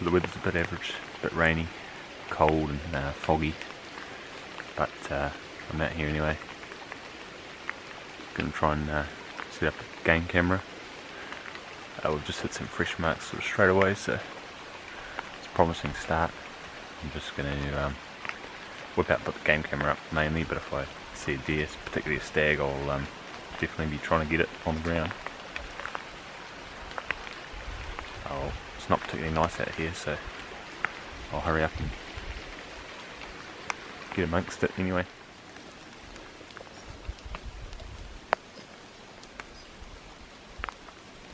So the weather's a bit average, a bit rainy, cold and foggy, but I'm out here anyway. Gonna try and set up a game camera. We've just hit some fresh marks sort of straight away, so it's a promising start. I'm just going to whip out, put the game camera up mainly, but if I see a deer, particularly a stag, I'll definitely be trying to get it on the ground. It's not particularly nice out here, so I'll hurry up and get amongst it anyway.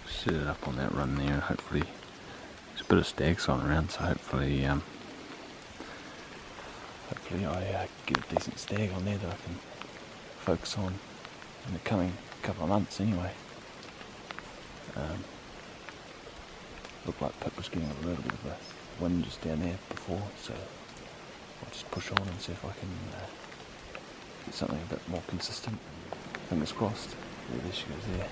Set it up on that run there, and hopefully there's a bit of stag sign around, so hopefully I get a decent stag on there that I can focus on in the coming couple of months anyway. Looked like Pip was getting a little bit of a wind just down there before, so I'll just push on and see if I can get something a bit more consistent. Fingers crossed. Yeah, there she goes there.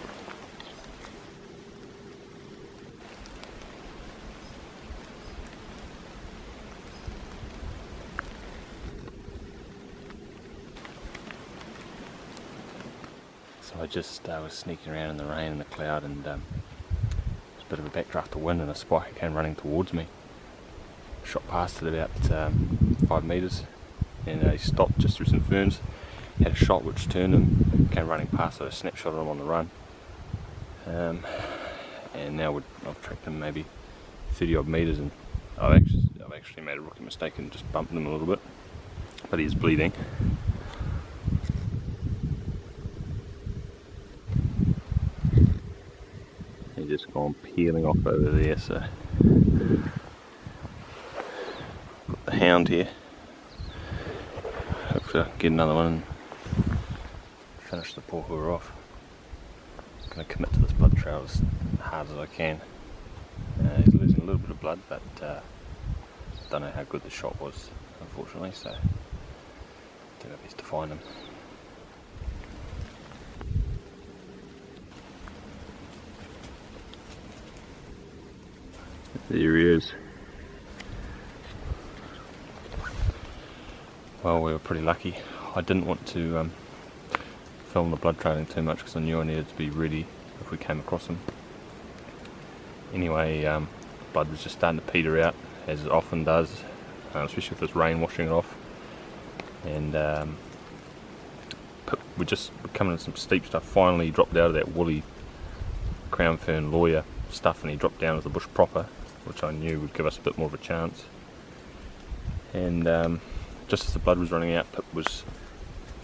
So I just was sneaking around in the rain and the cloud, and there's a bit of a backdraft of wind, and a spiker came running towards me. Shot past it about 5 metres, and he stopped just through some ferns. He had a shot which turned him, came running past, so I snapshotted him on the run. And now I've tracked him maybe 30 odd metres, and I've actually made a rookie mistake and just bumped him a little bit, but he's bleeding. Just gone peeling off over there, so got the hound here. Hopefully I can get another one and finish the poor hooer off. I'm going to commit to this blood trail as hard as I can. He's losing a little bit of blood, but don't know how good the shot was, unfortunately, so do my best to find him. There he is. Well, we were pretty lucky. I didn't want to film the blood trailing too much because I knew I needed to be ready if we came across him. Anyway, blood was just starting to peter out, as it often does, especially with this rain washing it off. And we're coming in some steep stuff. Finally, he dropped out of that woolly crown fern lawyer stuff, and he dropped down to the bush proper, which I knew would give us a bit more of a chance. And just as the blood was running out, Pip was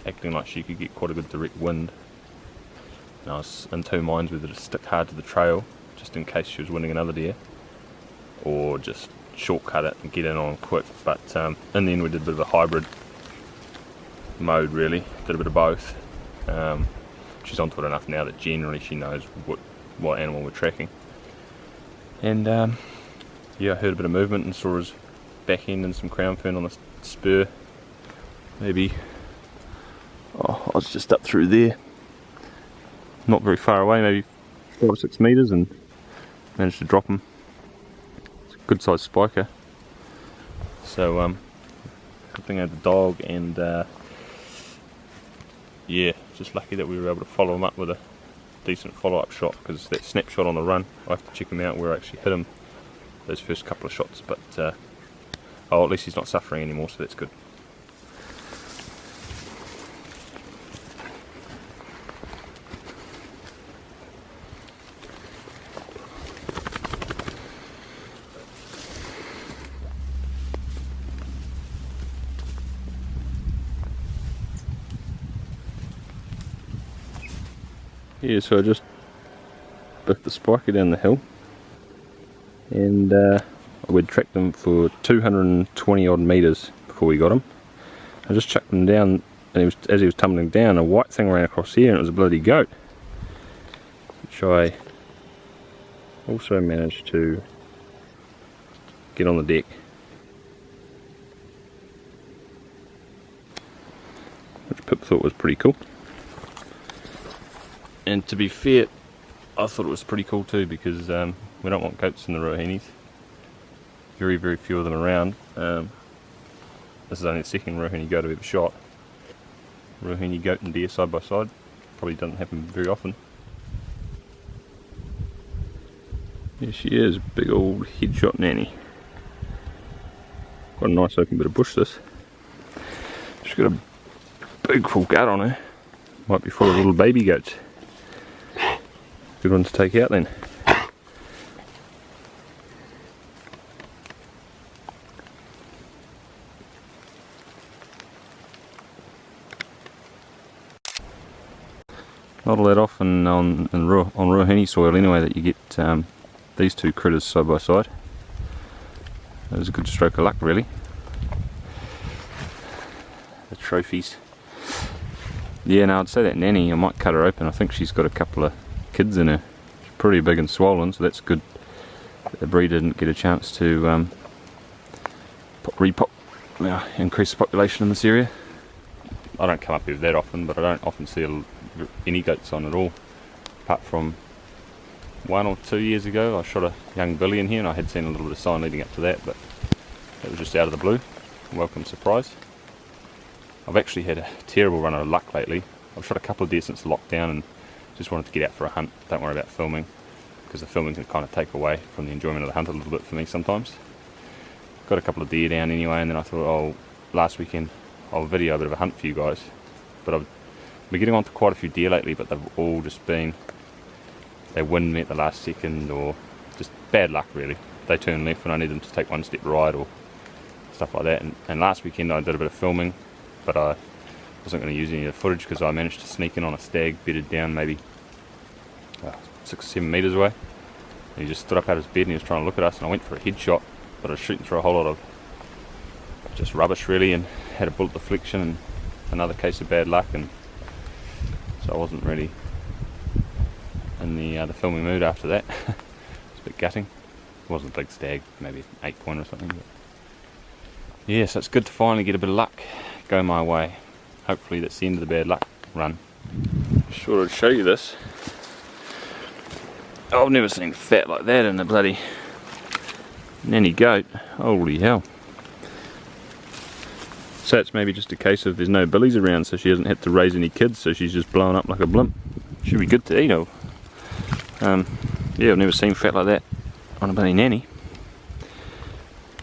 acting like she could get quite a good direct wind, and I was in two minds whether to stick hard to the trail just in case she was winning another deer, or just shortcut it and get in on quick. But in the end we did a bit of a hybrid mode, really, did a bit of both. She's onto it enough now that generally she knows what animal we're tracking. And yeah, I heard a bit of movement and saw his back end and some crown fern on the spur. Maybe, I was just up through there, not very far away, maybe 5 or 6 metres, and managed to drop him. It's a good sized spiker. So good thing I had the dog, and yeah, just lucky that we were able to follow him up with a decent follow-up shot, because that snapshot on the run, I have to check him out where I actually hit him those first couple of shots, but at least he's not suffering anymore, so that's good. Yeah, so I just biffed the spiker down the hill, and we'd tracked him for 220 odd metres before we got him. I just chucked him down, and as he was tumbling down, a white thing ran across here, and it was a bloody goat, which I also managed to get on the deck. Which Pip thought was pretty cool. And to be fair, I thought it was pretty cool too, because we don't want goats in the Ruahines. very, very few of them around. This is only the second Ruahine goat I've ever shot. Ruahine goat and deer side by side. Probably doesn't happen very often. Here she is, big old headshot nanny. Quite a nice open bit of bush this. She's got a big full gut on her. Might be full of little baby goats. Good one to take out then. Not all that often on Ruahine soil anyway that you get these two critters side by side. That was a good stroke of luck really. The trophies. Yeah, no, I'd say that nanny, I might cut her open. I think she's got a couple of kids in her. She's pretty big and swollen, so that's good. The breeder didn't get a chance to increase the population in this area. I don't come up here that often, but I don't often see any goats on at all. Apart from 1 or 2 years ago, I shot a young billy in here, and I had seen a little bit of sign leading up to that, but that was just out of the blue. Welcome surprise. I've actually had a terrible run of luck lately. I've shot a couple of deer since lockdown and just wanted to get out for a hunt. Don't worry about filming, because the filming can kind of take away from the enjoyment of the hunt a little bit for me sometimes. Got a couple of deer down anyway, and then I thought, oh, last weekend I'll video a bit of a hunt for you guys. But I've been getting on to quite a few deer lately, but they've all just been, they win me at the last second, or just bad luck really. They turn left when I need them to take one step right, or stuff like that. And last weekend I did a bit of filming, but I wasn't going to use any of the footage because I managed to sneak in on a stag bedded down maybe 6 or 7 metres away. And he just stood up out of his bed and he was trying to look at us, and I went for a headshot, but I was shooting through a whole lot of just rubbish really, and had a bullet deflection and another case of bad luck, and so I wasn't really in the filming mood after that. It's a bit gutting. It wasn't a big stag, maybe an 8-point or something. But yeah, so it's good to finally get a bit of luck go my way. Hopefully that's the end of the bad luck run. Sure, I'd show you this. I've never seen fat like that in a bloody nanny goat. Holy hell. So it's maybe just a case of there's no billies around, so she hasn't had to raise any kids, so she's just blowing up like a blimp. Should be good to eat of. Yeah, I've never seen fat like that on a bloody nanny.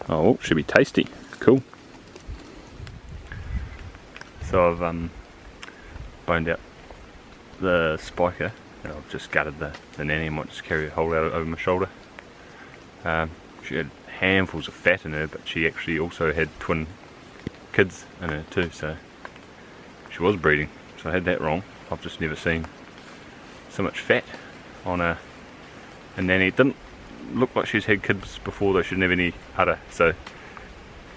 Oh, should be tasty. Cool. So I've boned out the spiker, and I've just gutted the nanny. I might just carry the whole out over my shoulder. She had handfuls of fat in her, but she actually also had twin kids in her too, so she was breeding. So I had that wrong. I've just never seen so much fat on a nanny. It didn't look like she's had kids before, though. She didn't have any udder, so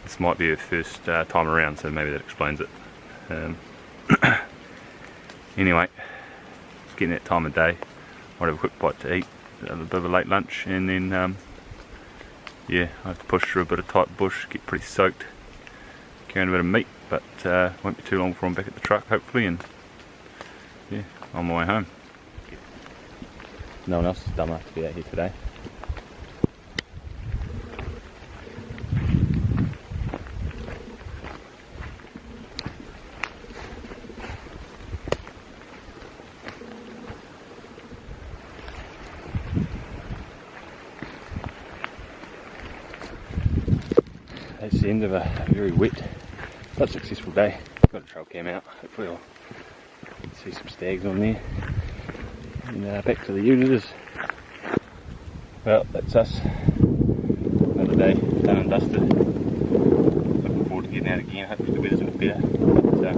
this might be her first time around, so maybe that explains it. Anyway, it's getting that time of day. Might have a quick bite to eat, a bit of a late lunch, and then yeah, I have to push through a bit of tight bush, get pretty soaked, carrying a bit of meat, but won't be too long before I'm back at the truck hopefully, and yeah, on my way home. No one else is dumb enough to be out here today. That's the end of a very wet but successful day. Got a trail cam out, hopefully I'll see some stags on there. And back to the unit. Well, that's us. Another day done and dusted. Looking forward to getting out again. Hopefully the weather's a bit better. But